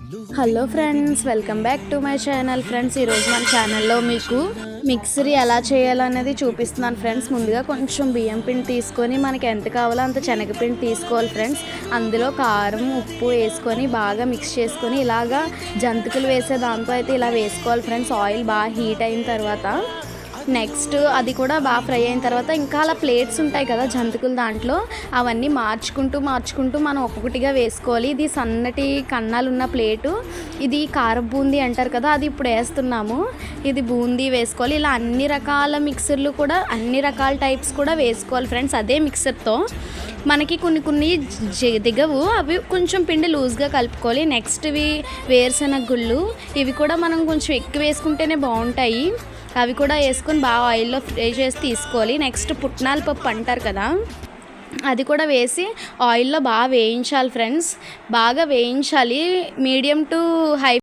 Hello friends, welcome back to my channel. Friends, ఈరోజు మన ఛానల్లో మీకు మిక్సరీ ఎలా చేయాలనేది చూపిస్తున్నాను ఫ్రెండ్స్. ముందుగా కొంచెం బియ్యం పిండి తీసుకొని మనకి ఎంత కావాలో అంత శనగపిండి తీసుకోవాలి ఫ్రెండ్స్. అందులో కారం, ఉప్పు వేసుకొని బాగా మిక్స్ చేసుకొని ఇలాగా జంతికలు వేసే దాంతో అయితే ఇలా వేసుకోవాలి ఫ్రెండ్స్. ఆయిల్ బాగా హీట్ అయిన తర్వాత నెక్స్ట్ అది కూడా బాగా ఫ్రై అయిన తర్వాత ఇంకా అలా ప్లేట్స్ ఉంటాయి కదా జంతికలు, దాంట్లో అవన్నీ మార్చుకుంటూ మనం ఒక్కొక్కటిగా వేసుకోవాలి. ఇది సన్నటి కన్నాలు ఉన్న ప్లేటు, ఇది కారం బూందీ అంటారు కదా, అది ఇప్పుడు వేస్తున్నాము. ఇది బూందీ వేసుకోవాలి. ఇలా అన్ని రకాల మిక్సర్లు కూడా అన్ని రకాల టైప్స్ కూడా వేసుకోవాలి ఫ్రెండ్స్. అదే మిక్సర్తో మనకి కొన్ని దిగవు, అవి కొంచెం పిండి లూజ్గా కలుపుకోవాలి. నెక్స్ట్ ఇవి వేరుశనగ గుళ్ళు, ఇవి కూడా మనం కొంచెం ఎక్కువ వేసుకుంటేనే బాగుంటాయి. అవి కూడా వేసుకొని బాగా ఆయిల్లో ఫ్రై చేసి తీసుకోవాలి. నెక్స్ట్ పుట్నాల పప్పు అంటారు కదా, అది కూడా వేసి ఆయిల్లో బాగా వేయించాలి ఫ్రెండ్స్. బాగా వేయించాలి, మీడియం టు హై